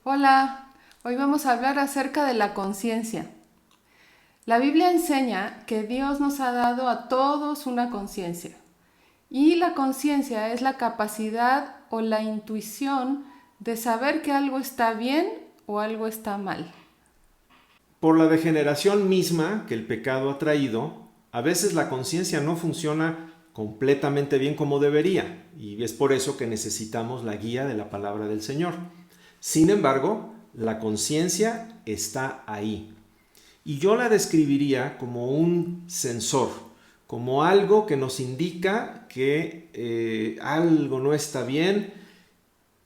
Hola, hoy vamos a hablar acerca de la conciencia. La Biblia enseña que Dios nos ha dado a todos una conciencia y la conciencia es la capacidad o la intuición de saber que algo está bien o algo está mal. Por la degeneración misma que el pecado ha traído, a veces la conciencia no funciona completamente bien como debería, y es por eso que necesitamos la guía de la palabra del Señor. Sin embargo, la conciencia está ahí. Y yo la describiría como un sensor, como algo que nos indica que algo no está bien.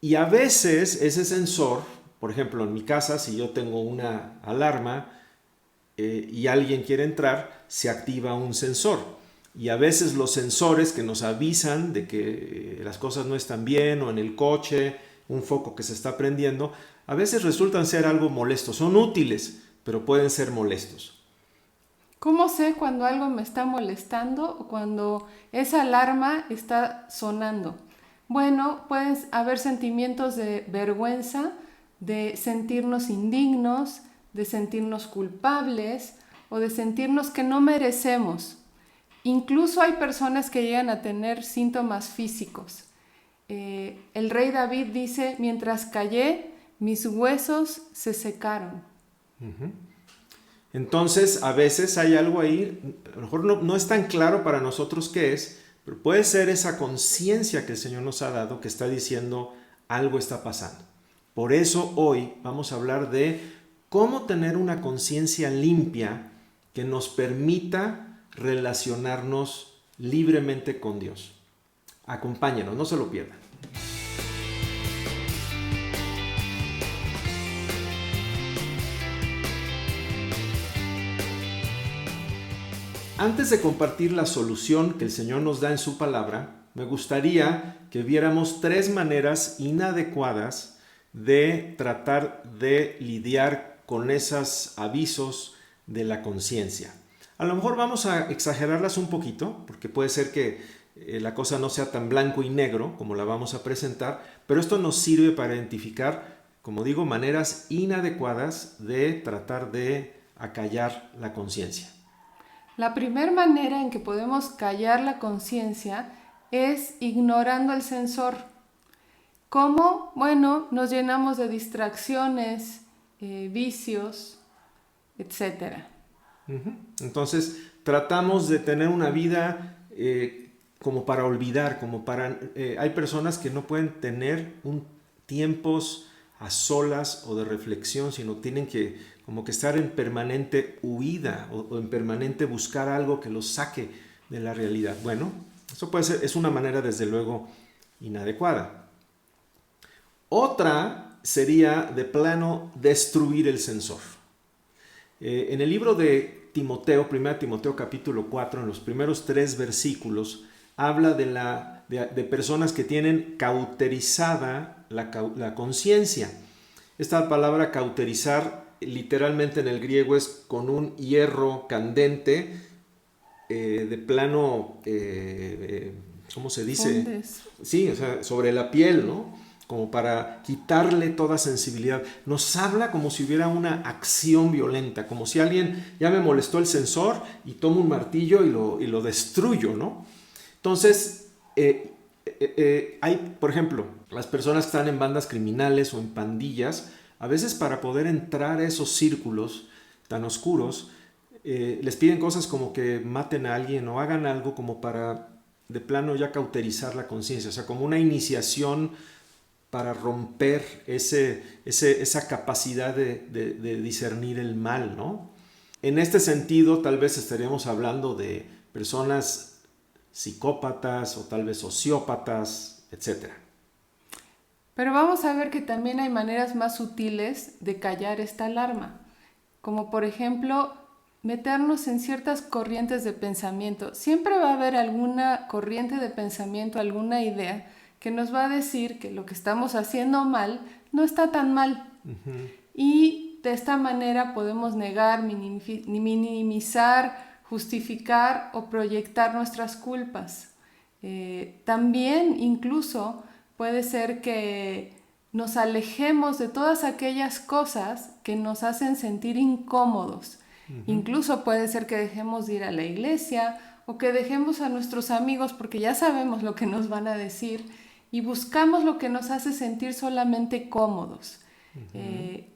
Y a veces ese sensor, por ejemplo en mi casa, si yo tengo una alarma y alguien quiere entrar, se activa un sensor. Y a veces los sensores que nos avisan de que las cosas no están bien, o en el coche, un foco que se está prendiendo, a veces resultan ser algo molestos. Son útiles, pero pueden ser molestos. ¿Cómo sé cuando algo me está molestando o cuando esa alarma está sonando? Bueno, pueden haber sentimientos de vergüenza, de sentirnos indignos, de sentirnos culpables o de sentirnos que no merecemos. Incluso hay personas que llegan a tener síntomas físicos. El rey David dice, mientras callé, mis huesos se secaron. Entonces, a veces hay algo ahí, a lo mejor no es tan claro para nosotros qué es, pero puede ser esa conciencia que el Señor nos ha dado que está diciendo algo está pasando. Por eso hoy vamos a hablar de cómo tener una conciencia limpia que nos permita relacionarnos libremente con Dios. Acompáñenos, no se lo pierdan. Antes de compartir la solución que el Señor nos da en su palabra, me gustaría que viéramos tres maneras inadecuadas de tratar de lidiar con esos avisos de la conciencia. A lo mejor vamos a exagerarlas un poquito, porque puede ser que la cosa no sea tan blanco y negro como la vamos a presentar, pero esto nos sirve para identificar, como digo, maneras inadecuadas de tratar de acallar la conciencia. La primera manera en que podemos callar la conciencia es ignorando el sensor. ¿Cómo? Bueno, nos llenamos de distracciones, vicios, etcétera. Entonces, tratamos de tener una vida como para olvidar, como para... hay personas que no pueden tener tiempos a solas o de reflexión, sino tienen que como que estar en permanente huida o en permanente buscar algo que los saque de la realidad. Bueno, eso puede ser, es una manera desde luego inadecuada. Otra sería de plano destruir el sensor. En el libro de Timoteo, 1 Timoteo capítulo 4, en los primeros 3 versículos, habla de personas que tienen cauterizada la conciencia. Esta palabra cauterizar literalmente en el griego es con un hierro candente, de plano, ¿cómo se dice? Fundes. Sí, o sea, sobre la piel, ¿no? Como para quitarle toda sensibilidad. Nos habla como si hubiera una acción violenta, como si alguien ya me molestó el sensor y tomo un martillo y lo destruyo, ¿no? Entonces, hay, por ejemplo, las personas que están en bandas criminales o en pandillas, a veces para poder entrar a esos círculos tan oscuros, les piden cosas como que maten a alguien o hagan algo como para de plano ya cauterizar la conciencia, o sea, como una iniciación para romper esa capacidad de discernir el mal, ¿no? En este sentido, tal vez estaríamos hablando de personas psicópatas o tal vez sociópatas, etcétera. Pero vamos a ver que también hay maneras más sutiles de callar esta alarma, como por ejemplo meternos en ciertas corrientes de pensamiento. Siempre va a haber alguna corriente de pensamiento, alguna idea que nos va a decir que lo que estamos haciendo mal no está tan mal. Y de esta manera podemos negar, minimizar, justificar o proyectar nuestras culpas. También incluso puede ser que nos alejemos de todas aquellas cosas que nos hacen sentir incómodos. Incluso puede ser que dejemos de ir a la iglesia o que dejemos a nuestros amigos porque ya sabemos lo que nos van a decir y buscamos lo que nos hace sentir solamente cómodos.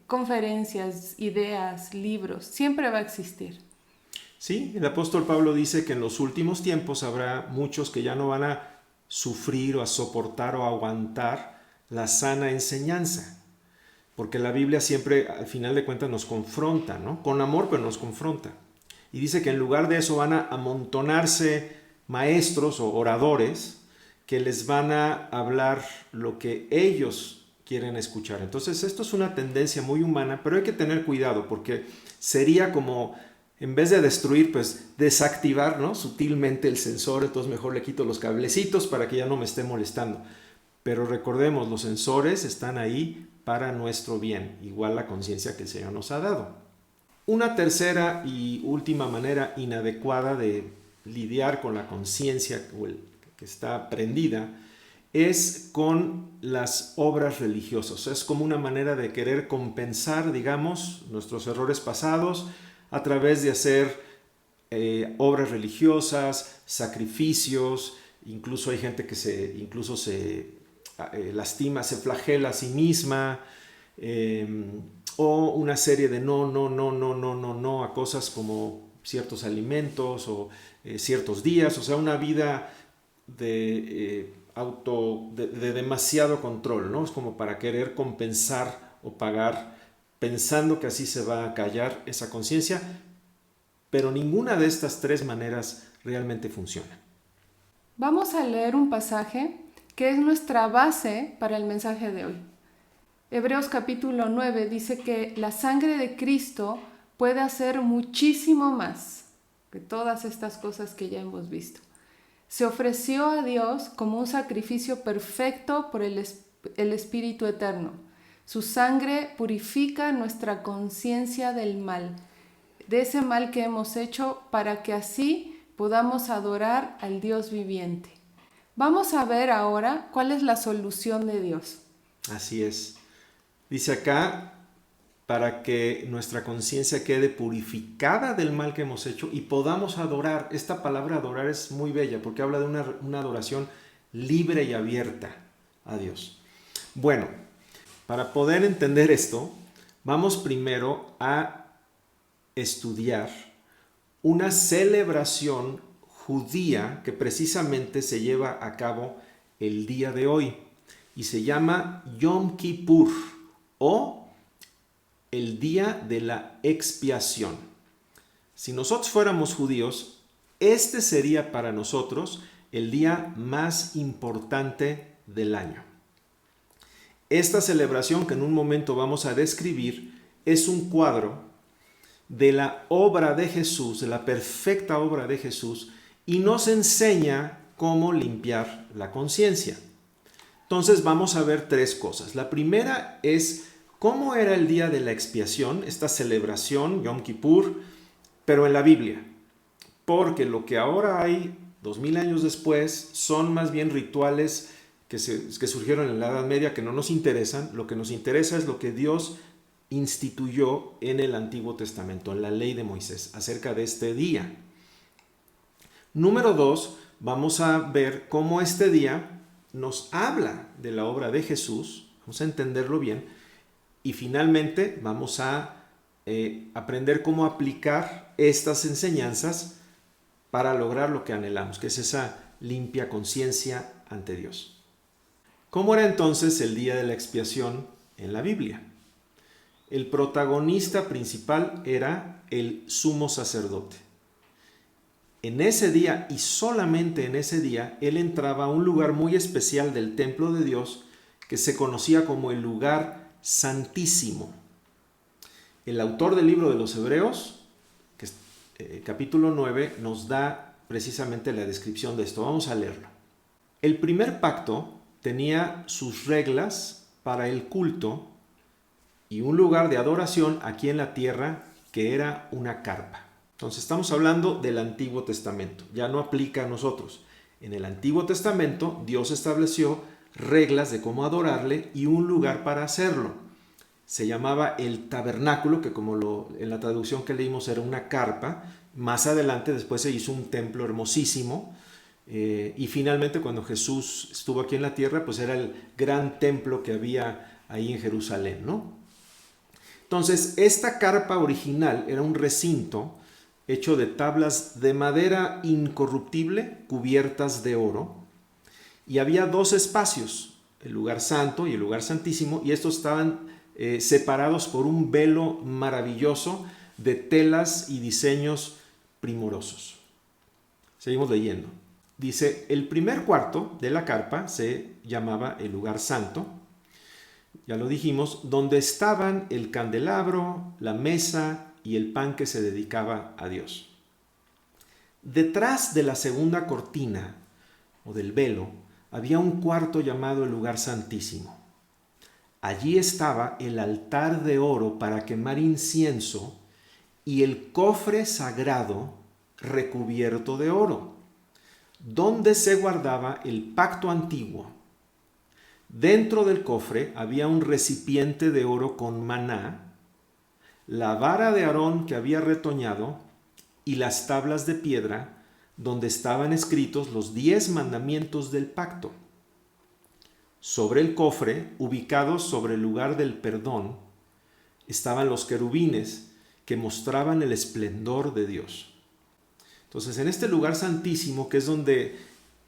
Conferencias, ideas, libros, siempre va a existir. Sí, el apóstol Pablo dice que en los últimos tiempos habrá muchos que ya no van a sufrir o a soportar o a aguantar la sana enseñanza. Porque la Biblia siempre, al final de cuentas, nos confronta, ¿no? Con amor, pero nos confronta. Y dice que en lugar de eso van a amontonarse maestros o oradores que les van a hablar lo que ellos quieren escuchar. Entonces, esto es una tendencia muy humana, pero hay que tener cuidado porque sería como, en vez de destruir, pues desactivar, ¿no? Sutilmente el sensor. Entonces mejor le quito los cablecitos para que ya no me esté molestando. Pero recordemos, los sensores están ahí para nuestro bien, igual la conciencia que el Señor nos ha dado. Una tercera y última manera inadecuada de lidiar con la conciencia que está prendida es con las obras religiosas. Es como una manera de querer compensar, digamos, nuestros errores pasados a través de hacer obras religiosas, sacrificios. Incluso hay gente que se lastima, se flagela a sí misma, o una serie de no a cosas como ciertos alimentos o ciertos días, o sea, una vida de demasiado control, ¿no? Es como para querer compensar o pagar pensando que así se va a callar esa conciencia, pero ninguna de estas tres maneras realmente funciona. Vamos a leer un pasaje que es nuestra base para el mensaje de hoy. Hebreos capítulo 9 dice que la sangre de Cristo puede hacer muchísimo más que todas estas cosas que ya hemos visto. Se ofreció a Dios como un sacrificio perfecto por el Espíritu Eterno. Su sangre purifica nuestra conciencia del mal, de ese mal que hemos hecho, para que así podamos adorar al Dios viviente. Vamos a ver ahora cuál es la solución de Dios. Así es. Dice acá, para que nuestra conciencia quede purificada del mal que hemos hecho y podamos adorar. Esta palabra adorar es muy bella porque habla de una adoración libre y abierta a Dios. Bueno, para poder entender esto, vamos primero a estudiar una celebración judía que precisamente se lleva a cabo el día de hoy y se llama Yom Kippur o el día de la expiación. Si nosotros fuéramos judíos, este sería para nosotros el día más importante del año. Esta celebración que en un momento vamos a describir es un cuadro de la obra de Jesús, de la perfecta obra de Jesús, y nos enseña cómo limpiar la conciencia. Entonces vamos a ver tres cosas. La primera es cómo era el día de la expiación, esta celebración, Yom Kippur, pero en la Biblia. Porque lo que ahora hay, 2000 años después, son más bien rituales que surgieron en la Edad Media que no nos interesan. Lo que nos interesa es lo que Dios instituyó en el Antiguo Testamento, en la ley de Moisés, acerca de este día. Número 2, vamos a ver cómo este día nos habla de la obra de Jesús, vamos a entenderlo bien, y finalmente vamos a aprender cómo aplicar estas enseñanzas para lograr lo que anhelamos, que es esa limpia conciencia ante Dios. ¿Cómo era entonces el día de la expiación en la Biblia? El protagonista principal era el sumo sacerdote. En ese día y solamente en ese día, él entraba a un lugar muy especial del templo de Dios que se conocía como el lugar santísimo. El autor del libro de los Hebreos, que es, capítulo 9, nos da precisamente la descripción de esto. Vamos a leerlo. El primer pacto tenía sus reglas para el culto y un lugar de adoración aquí en la tierra que era una carpa. Entonces estamos hablando del Antiguo Testamento, ya no aplica a nosotros. En el Antiguo Testamento Dios estableció reglas de cómo adorarle y un lugar para hacerlo. Se llamaba el tabernáculo, que en la traducción que leímos era una carpa. Más adelante después se hizo un templo hermosísimo. Y finalmente cuando Jesús estuvo aquí en la tierra, pues era el gran templo que había ahí en Jerusalén, ¿no? Entonces, esta carpa original era un recinto hecho de tablas de madera incorruptible cubiertas de oro, y había dos espacios, el lugar santo y el lugar santísimo, y estos estaban separados por un velo maravilloso de telas y diseños primorosos. Seguimos leyendo. Dice, el primer cuarto de la carpa se llamaba el lugar santo, ya lo dijimos, donde estaban el candelabro, la mesa y el pan que se dedicaba a Dios. Detrás de la segunda cortina o del velo había un cuarto llamado el lugar santísimo. Allí estaba el altar de oro para quemar incienso y el cofre sagrado recubierto de oro, donde se guardaba el pacto antiguo. Dentro del cofre había un recipiente de oro con maná, la vara de Aarón que había retoñado y las tablas de piedra donde estaban escritos los 10 mandamientos del pacto. Sobre el cofre, ubicados sobre el lugar del perdón, estaban los querubines que mostraban el esplendor de Dios. Entonces, en este lugar santísimo, que es donde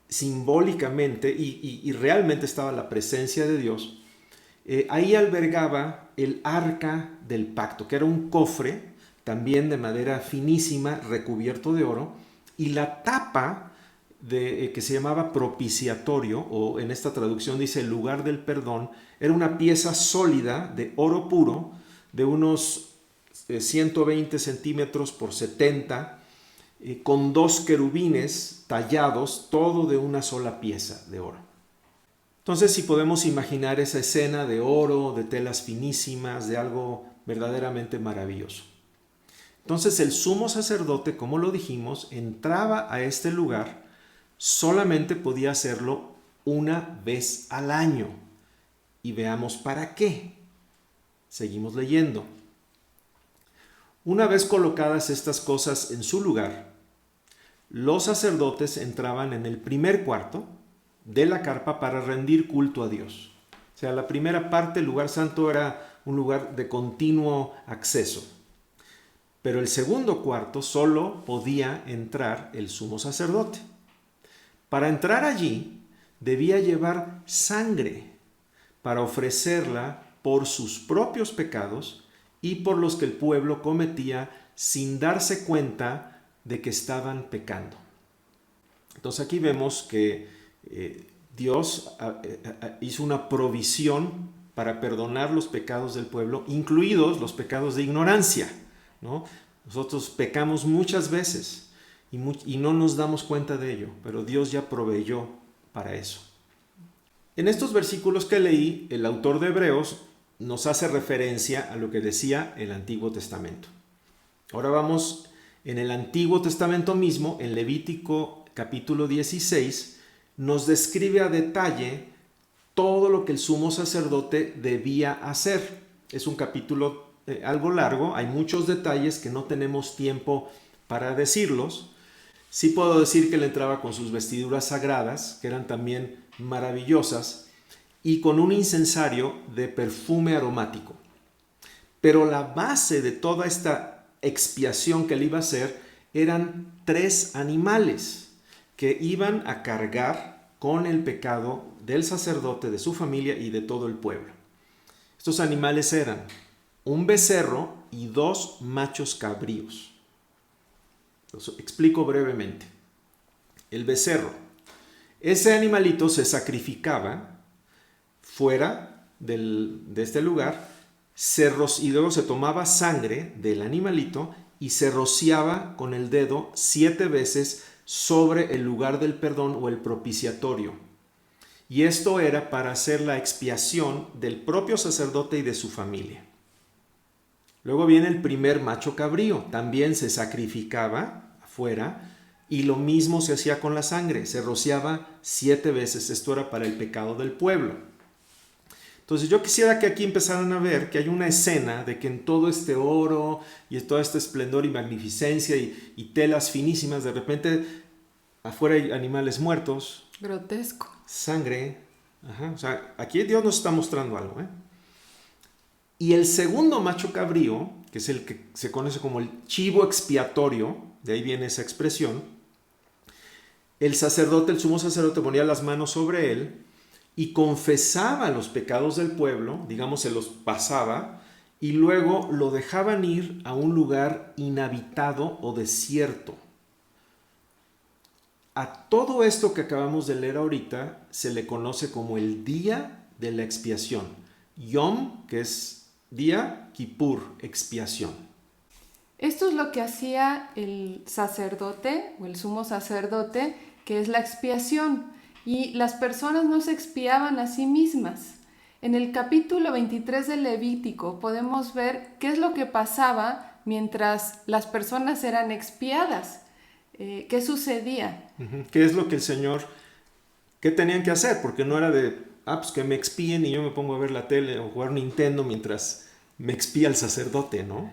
simbólicamente y realmente estaba la presencia de Dios, ahí albergaba el arca del pacto, que era un cofre también de madera finísima recubierto de oro, y la tapa que se llamaba propiciatorio, o en esta traducción dice el lugar del perdón, era una pieza sólida de oro puro de unos 120 centímetros por 70, con 2 querubines tallados, todo de una sola pieza de oro. Entonces, si podemos imaginar esa escena de oro, de telas finísimas, de algo verdaderamente maravilloso. Entonces, el sumo sacerdote, como lo dijimos, entraba a este lugar, solamente podía hacerlo una vez al año. Y veamos para qué. Seguimos leyendo. Una vez colocadas estas cosas en su lugar, los sacerdotes entraban en el primer cuarto de la carpa para rendir culto a Dios. O sea, la primera parte, el lugar santo, era un lugar de continuo acceso. Pero el segundo cuarto solo podía entrar el sumo sacerdote. Para entrar allí debía llevar sangre para ofrecerla por sus propios pecados y por los que el pueblo cometía sin darse cuenta de que estaban pecando. Entonces aquí vemos que Dios hizo una provisión para perdonar los pecados del pueblo, incluidos los pecados de ignorancia, ¿no? Nosotros pecamos muchas veces y no nos damos cuenta de ello, pero Dios ya proveyó para eso. En estos versículos que leí, el autor de Hebreos nos hace referencia a lo que decía el Antiguo Testamento. Ahora vamos en el Antiguo Testamento mismo, en Levítico capítulo 16, nos describe a detalle todo lo que el sumo sacerdote debía hacer. Es un capítulo algo largo, hay muchos detalles que no tenemos tiempo para decirlos. Sí puedo decir que él entraba con sus vestiduras sagradas, que eran también maravillosas, y con un incensario de perfume aromático. Pero la base de toda esta expiación que él iba a hacer eran 3 animales que iban a cargar con el pecado del sacerdote, de su familia y de todo el pueblo. Estos animales eran un becerro y 2 machos cabríos. Los explico brevemente. El becerro. Ese animalito se sacrificaba fuera de este lugar, y luego se tomaba sangre del animalito y se rociaba con el dedo 7 veces sobre el lugar del perdón o el propiciatorio. Y esto era para hacer la expiación del propio sacerdote y de su familia. Luego viene el primer macho cabrío, también se sacrificaba afuera Y lo mismo se hacía con la sangre, se rociaba 7 veces. Esto era para el pecado del pueblo. Entonces yo quisiera que aquí empezaran a ver que hay una escena de que en todo este oro y todo este esplendor y magnificencia y telas finísimas, de repente afuera hay animales muertos. Grotesco. Sangre. Ajá, o sea, aquí Dios nos está mostrando algo, ¿eh? Y el segundo macho cabrío, que es el que se conoce como el chivo expiatorio, de ahí viene esa expresión, el sacerdote, el sumo sacerdote ponía las manos sobre él y confesaba los pecados del pueblo, digamos, se los pasaba, y luego lo dejaban ir a un lugar inhabitado o desierto. A todo esto que acabamos de leer ahorita se le conoce como el día de la expiación. Yom, que es día, Kippur, expiación. Esto es lo que hacía el sacerdote o el sumo sacerdote, que es la expiación. Y las personas no se expiaban a sí mismas. En el capítulo 23 del Levítico podemos ver qué es lo que pasaba mientras las personas eran expiadas. ¿Qué sucedía? ¿Qué es lo que el Señor, qué tenían que hacer? Porque no era de, pues que me expíen y yo me pongo a ver la tele o jugar Nintendo mientras me expía el sacerdote, ¿no?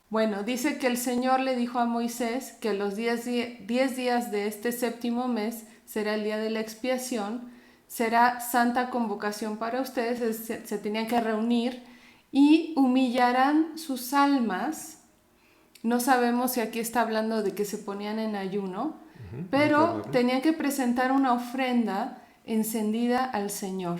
Bueno, dice que el Señor le dijo a Moisés que los 10 días de este séptimo mes será el día de la expiación, será santa convocación para ustedes, se tenían que reunir y humillarán sus almas. No sabemos si aquí está hablando de que se ponían en ayuno, pero tenían que presentar una ofrenda encendida al Señor.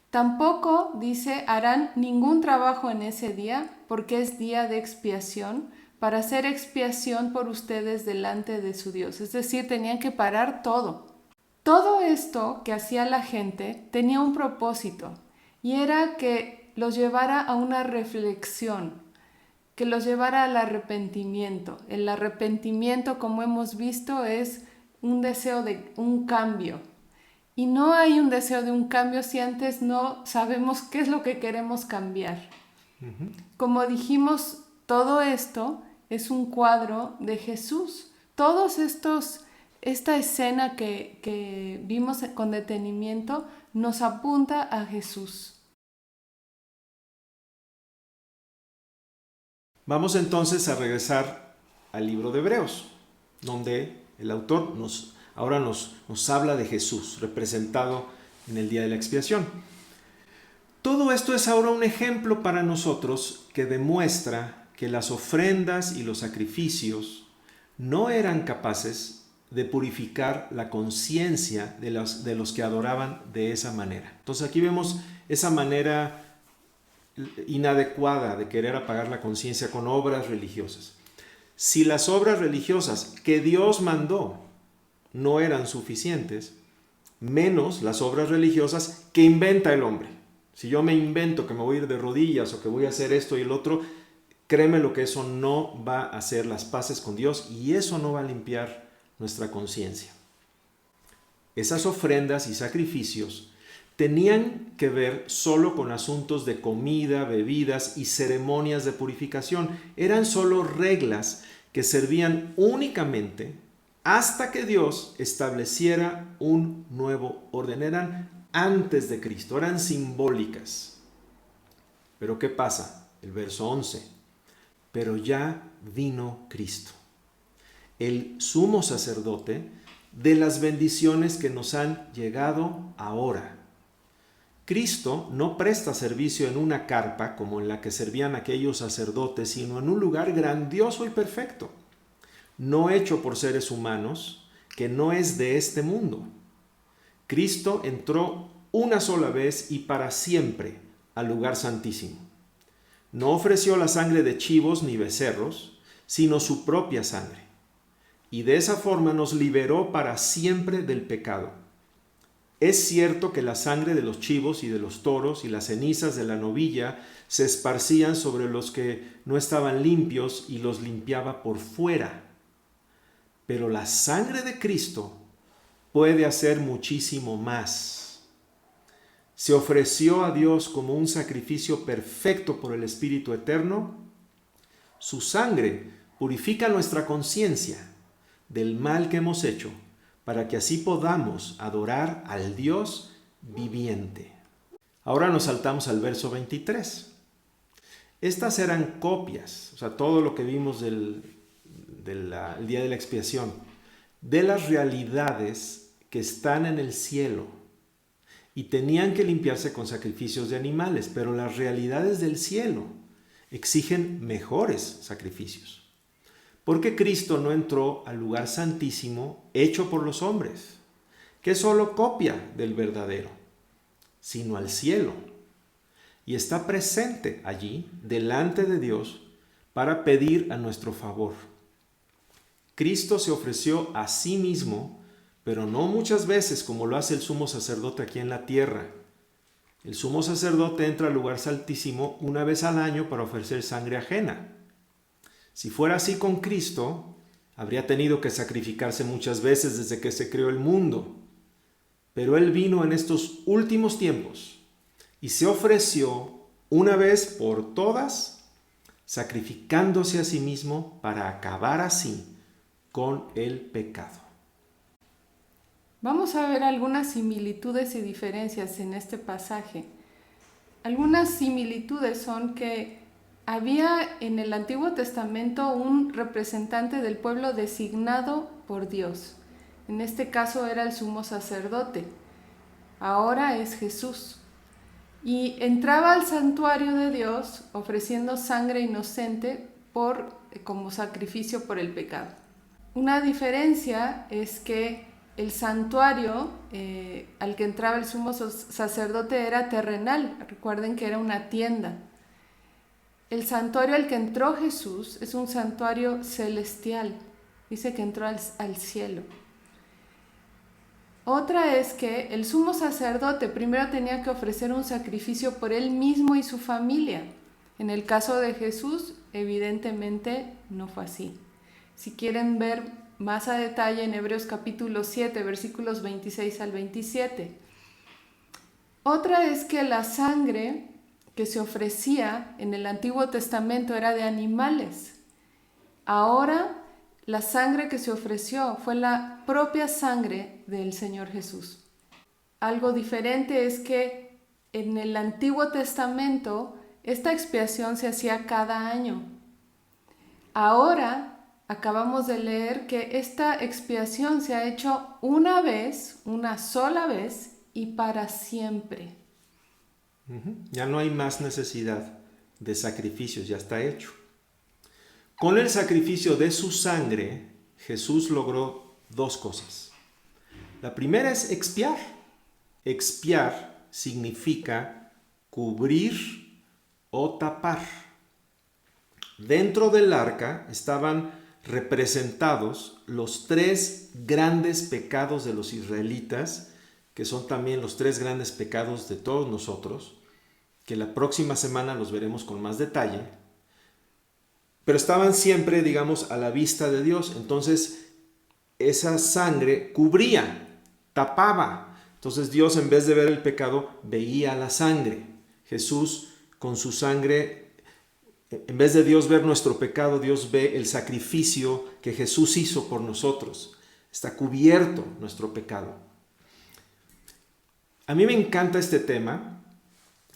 Tampoco, dice, harán ningún trabajo en ese día, porque es día de expiación, para hacer expiación por ustedes delante de su Dios. Es decir, tenían que parar todo. Todo esto que hacía la gente tenía un propósito, y era que los llevara a una reflexión, que los llevara al arrepentimiento. El arrepentimiento, como hemos visto, es un deseo de un cambio. Y no hay un deseo de un cambio si antes no sabemos qué es lo que queremos cambiar. Como dijimos, todo esto es un cuadro de Jesús. Esta escena que vimos con detenimiento nos apunta a Jesús. Vamos entonces a regresar al libro de Hebreos, donde el autor ahora nos habla de Jesús, representado en el día de la expiación. Todo esto es ahora un ejemplo para nosotros que demuestra que las ofrendas y los sacrificios no eran capaces de purificar la conciencia de los que adoraban de esa manera. Entonces aquí vemos esa manera inadecuada de querer apagar la conciencia con obras religiosas. Si las obras religiosas que Dios mandó no eran suficientes, menos las obras religiosas que inventa el hombre. Si yo me invento que me voy a ir de rodillas o que voy a hacer esto y el otro, créeme lo que eso no va a hacer las paces con Dios y eso no va a limpiar nuestra conciencia. Esas ofrendas y sacrificios tenían que ver solo con asuntos de comida, bebidas y ceremonias de purificación. Eran solo reglas que servían únicamente hasta que Dios estableciera un nuevo orden. Eran antes de Cristo, eran simbólicas. Pero ¿qué pasa? El verso 11. Pero ya vino Cristo, el sumo sacerdote de las bendiciones que nos han llegado ahora. Cristo no presta servicio en una carpa como en la que servían aquellos sacerdotes, sino en un lugar grandioso y perfecto, no hecho por seres humanos, que no es de este mundo. Cristo entró una sola vez y para siempre al lugar santísimo. No ofreció la sangre de chivos ni becerros, sino su propia sangre. Y de esa forma nos liberó para siempre del pecado. Es cierto que la sangre de los chivos y de los toros y las cenizas de la novilla se esparcían sobre los que no estaban limpios y los limpiaba por fuera. Pero la sangre de Cristo puede hacer muchísimo más. Se ofreció a Dios como un sacrificio perfecto por el Espíritu Eterno. Su sangre purifica nuestra conciencia, del mal que hemos hecho, para que así podamos adorar al Dios viviente. Ahora nos saltamos al verso 23. Estas eran copias, o sea, todo lo que vimos el día de la expiación, de las realidades que están en el cielo y tenían que limpiarse con sacrificios de animales, pero las realidades del cielo exigen mejores sacrificios. Porque Cristo no entró al lugar santísimo hecho por los hombres, que es solo copia del verdadero, sino al cielo. Y está presente allí, delante de Dios, para pedir a nuestro favor. Cristo se ofreció a sí mismo, pero no muchas veces como lo hace el sumo sacerdote aquí en la tierra. El sumo sacerdote entra al lugar santísimo una vez al año para ofrecer sangre ajena. Si fuera así con Cristo, habría tenido que sacrificarse muchas veces desde que se creó el mundo. Pero Él vino en estos últimos tiempos y se ofreció una vez por todas, sacrificándose a sí mismo para acabar así con el pecado. Vamos a ver algunas similitudes y diferencias en este pasaje. Algunas similitudes son que había en el Antiguo Testamento un representante del pueblo designado por Dios. En este caso era el sumo sacerdote. Ahora es Jesús. Y entraba al santuario de Dios ofreciendo sangre inocente como sacrificio por el pecado. Una diferencia es que el santuario al que entraba el sumo sacerdote era terrenal. Recuerden que era una tienda. El santuario al que entró Jesús es un santuario celestial. Dice que entró al cielo. Otra es que el sumo sacerdote primero tenía que ofrecer un sacrificio por él mismo y su familia. En el caso de Jesús, evidentemente no fue así. Si quieren ver más a detalle en Hebreos capítulo 7, versículos 26 al 27. Otra es que la sangre que se ofrecía en el Antiguo Testamento era de animales. Ahora la sangre que se ofreció fue la propia sangre del Señor Jesús. Algo diferente es que en el Antiguo Testamento esta expiación se hacía cada año. Ahora acabamos de leer que esta expiación se ha hecho una vez, una sola vez y para siempre. Ya no hay más necesidad de sacrificios, ya está hecho. Con el sacrificio de su sangre, Jesús logró dos cosas. La primera es expiar. Expiar significa cubrir o tapar. Dentro del arca estaban representados los tres grandes pecados de los israelitas, que son también los tres grandes pecados de todos nosotros, que la próxima semana los veremos con más detalle, pero estaban siempre, digamos, a la vista de Dios. Entonces, esa sangre cubría, tapaba. Entonces Dios, en vez de ver el pecado, veía la sangre. Jesús, con su sangre, en vez de Dios ver nuestro pecado, Dios ve el sacrificio que Jesús hizo por nosotros. Está cubierto nuestro pecado. A mí me encanta este tema.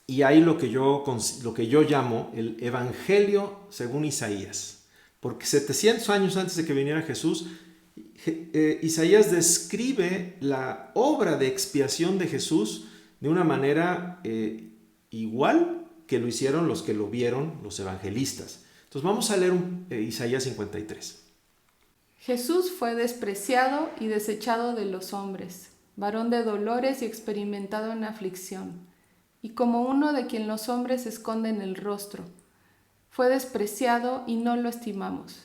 Y hay lo que yo llamo el Evangelio según Isaías. Porque 700 años antes de que viniera Jesús, Isaías describe la obra de expiación de Jesús de una manera igual que lo hicieron los que lo vieron, los evangelistas. Entonces vamos a leer Isaías 53. Jesús fue despreciado y desechado de los hombres, varón de dolores y experimentado en aflicción, y como uno de quien los hombres esconden el rostro. Fue despreciado y no lo estimamos.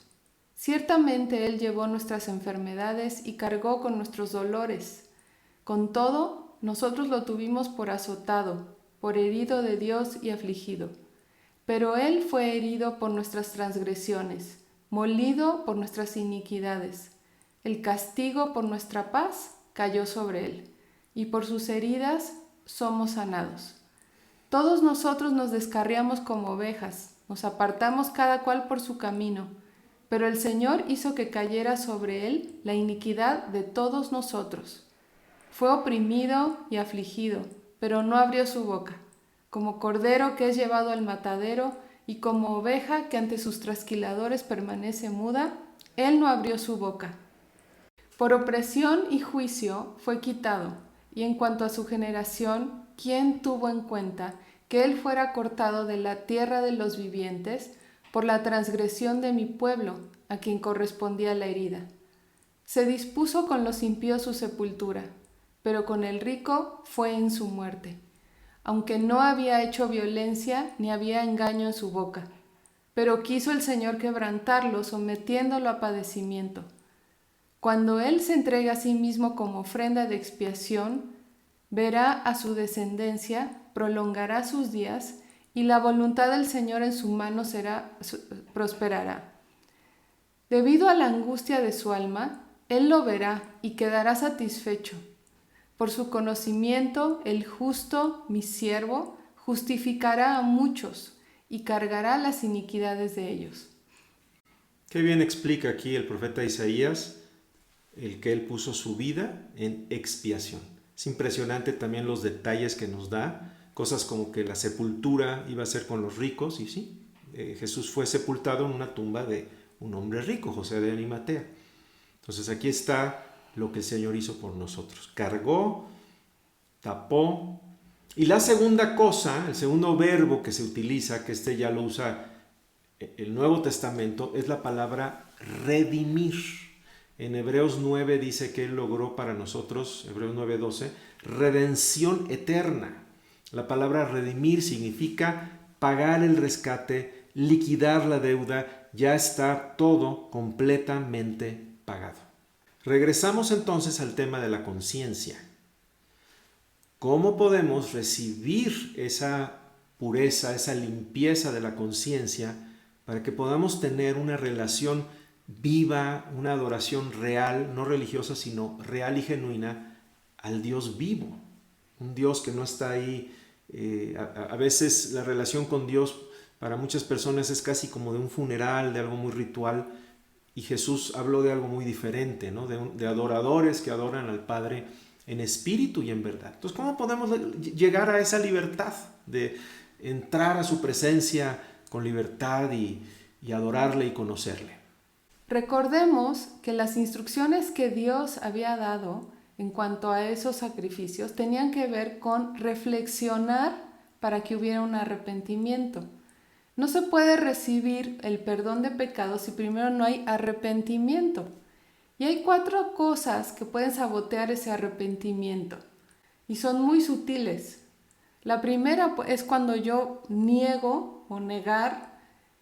Ciertamente Él llevó nuestras enfermedades y cargó con nuestros dolores. Con todo, nosotros lo tuvimos por azotado, por herido de Dios y afligido. Pero Él fue herido por nuestras transgresiones, molido por nuestras iniquidades. El castigo por nuestra paz cayó sobre Él, y por sus heridas somos sanados. Todos nosotros nos descarriamos como ovejas, nos apartamos cada cual por su camino, pero el Señor hizo que cayera sobre él la iniquidad de todos nosotros. Fue oprimido y afligido, pero no abrió su boca. Como cordero que es llevado al matadero, y como oveja que ante sus trasquiladores permanece muda, él no abrió su boca. Por opresión y juicio fue quitado, y en cuanto a su generación, ¿quién tuvo en cuenta que él fuera cortado de la tierra de los vivientes por la transgresión de mi pueblo, a quien correspondía la herida? Se dispuso con los impíos su sepultura, pero con el rico fue en su muerte, aunque no había hecho violencia ni había engaño en su boca. Pero quiso el Señor quebrantarlo, sometiéndolo a padecimiento. Cuando Él se entregue a sí mismo como ofrenda de expiación, verá a su descendencia, prolongará sus días, y la voluntad del Señor en su mano prosperará. Debido a la angustia de su alma, Él lo verá y quedará satisfecho. Por su conocimiento, el justo, mi siervo, justificará a muchos y cargará las iniquidades de ellos. Qué bien explica aquí el profeta Isaías el que él puso su vida en expiación. Es impresionante también los detalles que nos da, cosas como que la sepultura iba a ser con los ricos, y sí, Jesús fue sepultado en una tumba de un hombre rico, José de Arimatea. Entonces aquí está lo que el Señor hizo por nosotros. Cargó, tapó. Y la segunda cosa, el segundo verbo que se utiliza, que ya lo usa el Nuevo Testamento, es la palabra redimir. En Hebreos 9 dice que Él logró para nosotros, Hebreos 9:12, redención eterna. La palabra redimir significa pagar el rescate, liquidar la deuda, ya está todo completamente pagado. Regresamos entonces al tema de la conciencia. ¿Cómo podemos recibir esa pureza, esa limpieza de la conciencia para que podamos tener una relación viva, una adoración real, no religiosa, sino real y genuina al Dios vivo? Un Dios que no está ahí. A veces la relación con Dios para muchas personas es casi como de un funeral, de algo muy ritual, y Jesús habló de algo muy diferente, ¿no? De adoradores que adoran al Padre en espíritu y en verdad. Entonces, ¿cómo podemos llegar a esa libertad de entrar a su presencia con libertad y adorarle y conocerle? Recordemos que las instrucciones que Dios había dado en cuanto a esos sacrificios tenían que ver con reflexionar para que hubiera un arrepentimiento. No se puede recibir el perdón de pecados si primero no hay arrepentimiento. Y hay 4 cosas que pueden sabotear ese arrepentimiento y son muy sutiles. La primera es cuando yo niego o negar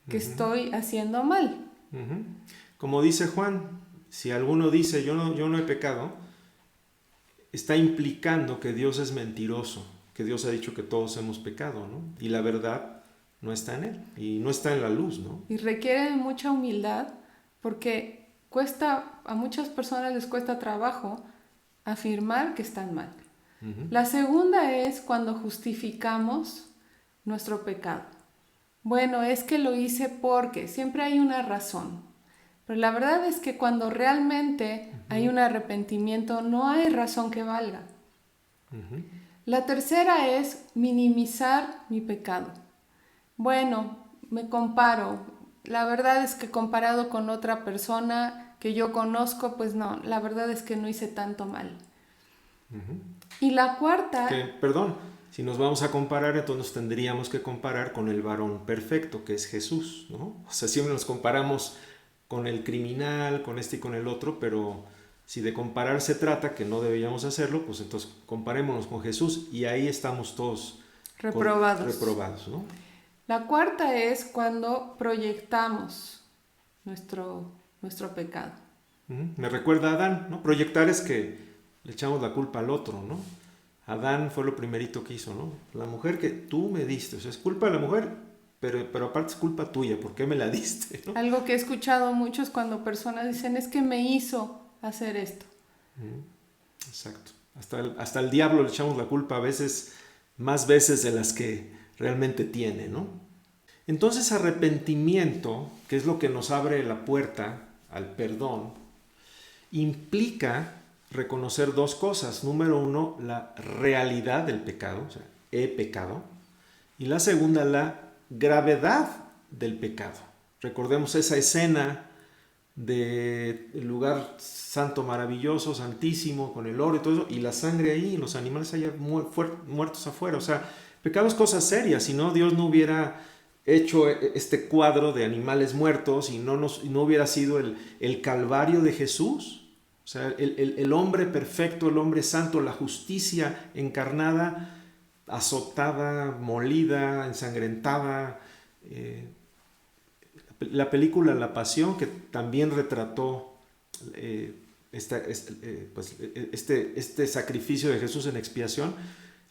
que estoy haciendo mal. Como dice Juan, si alguno dice yo no he pecado, está implicando que Dios es mentiroso, que Dios ha dicho que todos hemos pecado, ¿no? Y la verdad no está en él y no está en la luz, ¿no? Y requiere de mucha humildad porque a muchas personas les cuesta trabajo afirmar que están mal. La segunda es cuando justificamos nuestro pecado. Bueno, es que lo hice porque siempre hay una razón. Pero la verdad es que cuando realmente hay un arrepentimiento, no hay razón que valga. La tercera es minimizar mi pecado. Bueno, me comparo. La verdad es que comparado con otra persona que yo conozco, pues no, la verdad es que no hice tanto mal. Y la cuarta... Perdón, si nos vamos a comparar, entonces tendríamos que comparar con el varón perfecto, que es Jesús, ¿no? O sea, siempre nos comparamos con el criminal, con este y con el otro, pero si de comparar se trata, que no deberíamos hacerlo, pues entonces comparémonos con Jesús y ahí estamos todos reprobados, ¿no? La cuarta es cuando proyectamos nuestro pecado. Me recuerda a Adán, ¿no? Proyectar es que le echamos la culpa al otro, ¿no? Adán fue lo primerito que hizo, ¿no? La mujer que tú me diste, o sea, es culpa de la mujer, pero aparte es culpa tuya, ¿por qué me la diste? ¿No? Algo que he escuchado mucho es cuando personas dicen, es que me hizo hacer esto. Exacto. Hasta el diablo le echamos la culpa a veces, más veces de las que realmente tiene, ¿no? Entonces arrepentimiento, que es lo que nos abre la puerta al perdón, implica reconocer dos cosas. Número uno, la realidad del pecado, o sea, he pecado. Y la segunda, la gravedad del pecado. Recordemos esa escena del lugar santo maravilloso, santísimo, con el oro y todo eso, y la sangre ahí, y los animales allá muertos afuera. O sea, pecado es cosa seria, si no Dios no hubiera hecho este cuadro de animales muertos y no hubiera sido el calvario de Jesús. O sea, el hombre perfecto, el hombre santo, la justicia encarnada, azotada, molida, ensangrentada. La película La Pasión, que también retrató este sacrificio de Jesús en expiación,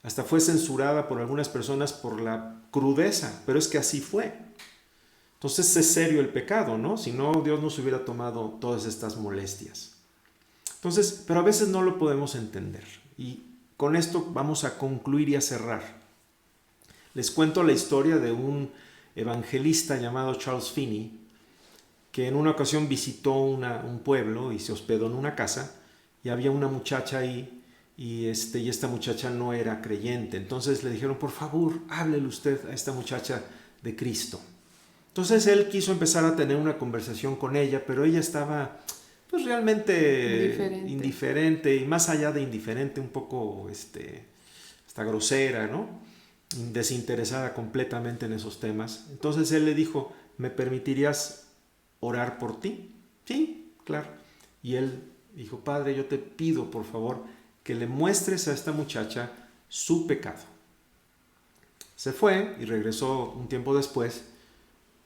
hasta fue censurada por algunas personas por la crudeza, pero es que así fue. Entonces es serio el pecado, ¿no? Si no, Dios nos hubiera tomado todas estas molestias. Entonces, pero a veces no lo podemos entender. Y con esto vamos a concluir y a cerrar. Les cuento la historia de un evangelista llamado Charles Finney, que en una ocasión visitó un pueblo y se hospedó en una casa, y había una muchacha ahí, y esta muchacha no era creyente. Entonces le dijeron, por favor, háblele usted a esta muchacha de Cristo. Entonces él quiso empezar a tener una conversación con ella, pero ella estaba pues realmente indiferente, y más allá de indiferente, un poco hasta grosera, ¿no? Desinteresada completamente en esos temas. Entonces él le dijo, ¿me permitirías orar por ti? Sí, claro. Y él dijo, Padre, yo te pido por favor que le muestres a esta muchacha su pecado. Se fue y regresó un tiempo después,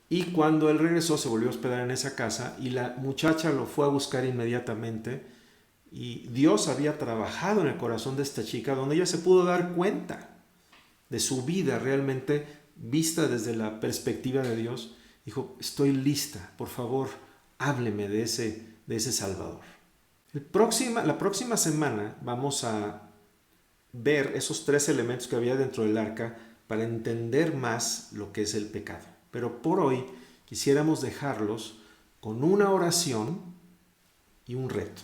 y cuando él regresó se volvió a hospedar en esa casa, y la muchacha lo fue a buscar inmediatamente, y Dios había trabajado en el corazón de esta chica, donde ella se pudo dar cuenta de su vida realmente vista desde la perspectiva de Dios. Dijo, estoy lista, por favor, hábleme de ese Salvador. La próxima semana vamos a ver esos 3 elementos que había dentro del arca para entender más lo que es el pecado. Pero por hoy quisiéramos dejarlos con una oración y un reto.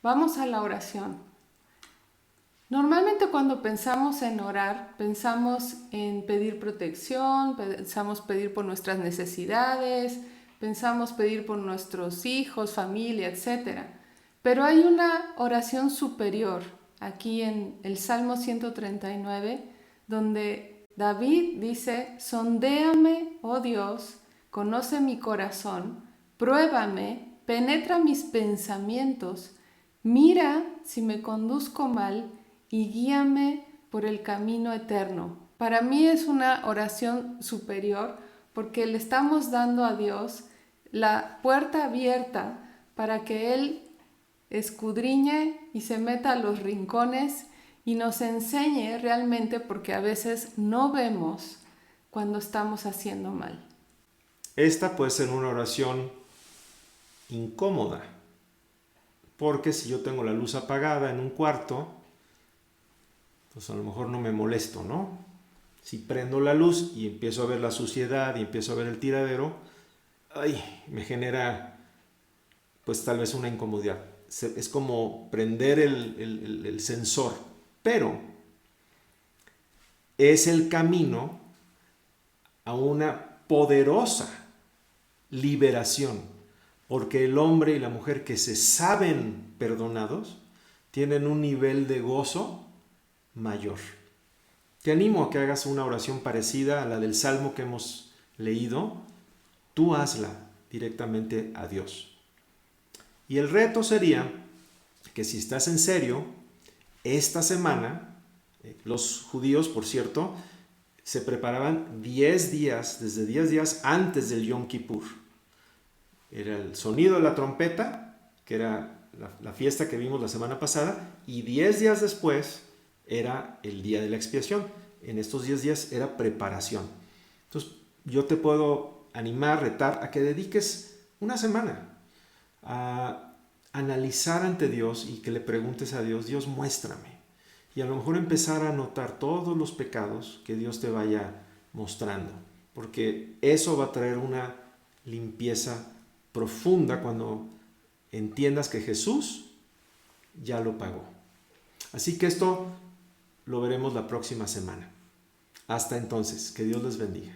Vamos a la oración. Normalmente cuando pensamos en orar, pensamos en pedir protección, pensamos pedir por nuestras necesidades, pensamos pedir por nuestros hijos, familia, etc. Pero hay una oración superior aquí en el Salmo 139, donde David dice, sondéame, oh Dios, conoce mi corazón, pruébame, penetra mis pensamientos, mira si me conduzco mal y guíame por el camino eterno. Para mí es una oración superior porque le estamos dando a Dios la puerta abierta para que Él escudriñe y se meta a los rincones y nos enseñe realmente, porque a veces no vemos cuando estamos haciendo mal. Esta puede ser una oración incómoda, porque si yo tengo la luz apagada en un cuarto, pues a lo mejor no me molesto, ¿no? Si prendo la luz y empiezo a ver la suciedad y empiezo a ver el tiradero, me genera pues tal vez una incomodidad. Es como prender el sensor, pero es el camino a una poderosa liberación, porque el hombre y la mujer que se saben perdonados tienen un nivel de gozo mayor. Te animo a que hagas una oración parecida a la del Salmo que hemos leído. Tú hazla directamente a Dios. Y el reto sería que si estás en serio, esta semana, los judíos, por cierto, se preparaban 10 días, desde 10 días antes del Yom Kippur. Era el sonido de la trompeta, que era la fiesta que vimos la semana pasada, y 10 días después era el día de la expiación. En estos 10 días era preparación. Entonces, yo te puedo animar, retar a que dediques una semana a analizar ante Dios y que le preguntes a Dios, Dios, muéstrame. Y a lo mejor empezar a notar todos los pecados que Dios te vaya mostrando, porque eso va a traer una limpieza profunda cuando entiendas que Jesús ya lo pagó. Así que esto lo veremos la próxima semana. Hasta entonces, que Dios les bendiga.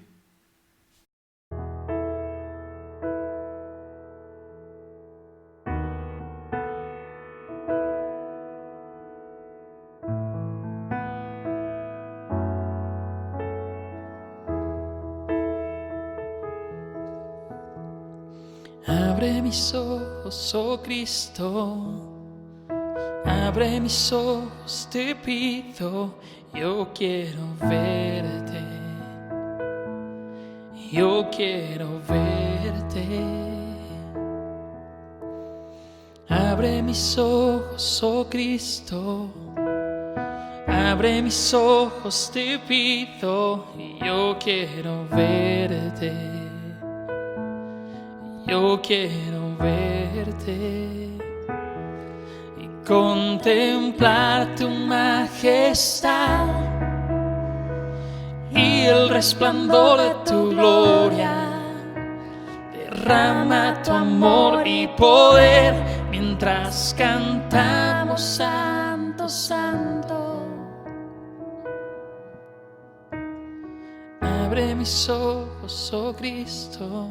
Abre mis ojos, oh Cristo, abre mis ojos, te pido, yo quiero verte, yo quiero verte. Abre mis ojos, oh Cristo, abre mis ojos, te pido, yo quiero verte. Yo quiero verte y contemplar tu majestad y el resplandor de tu gloria. Derrama tu amor y poder mientras cantamos Santo, Santo. Abre mis ojos, oh Cristo.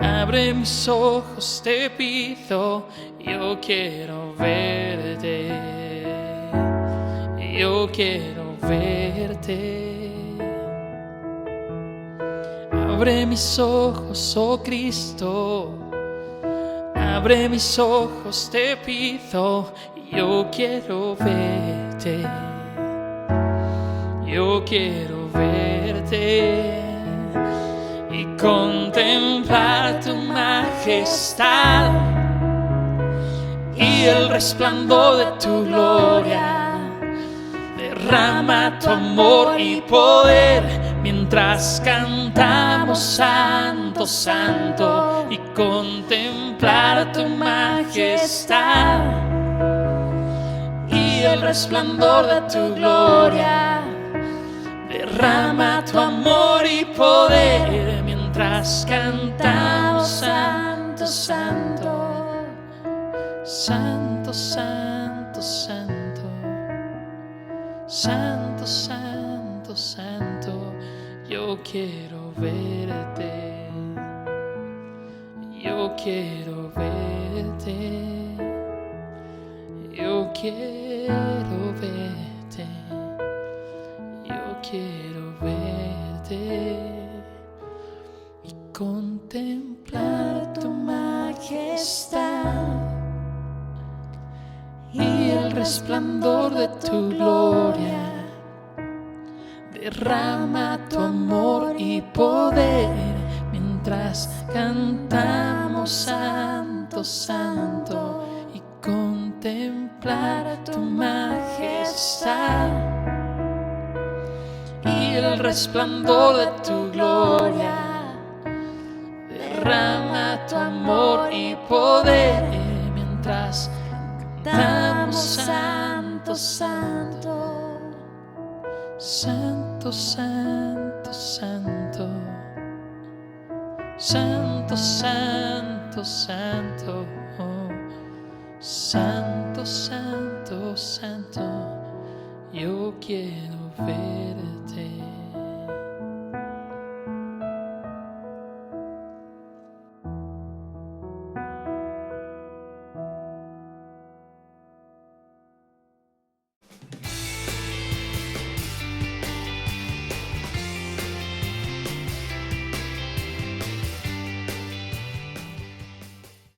Abre mis ojos, te pido, yo quiero verte, yo quiero verte. Abre mis ojos, oh Cristo, abre mis ojos, te pido, yo quiero verte, yo quiero verte. Y contemplar tu majestad y el resplandor de tu gloria. Derrama tu amor y poder mientras cantamos Santo, Santo. Y contemplar tu majestad y el resplandor de tu gloria. Derrama tu amor y poder mientras cantamos Santo, Santo, Santo, Santo, Santo, Santo, Santo, Santo. Yo quiero verte, yo quiero verte, yo quiero verte. Yo quiero verte y contemplar tu majestad y el resplandor de tu gloria. Derrama tu amor y poder mientras cantamos Santo, Santo. Y contemplar tu majestad y el resplandor de tu gloria. Derrama tu amor y poder mientras cantamos Santo, Santo, Santo, Santo, Santo, Santo, Santo, Santo, Santo, Santo, Santo. Yo quiero verte.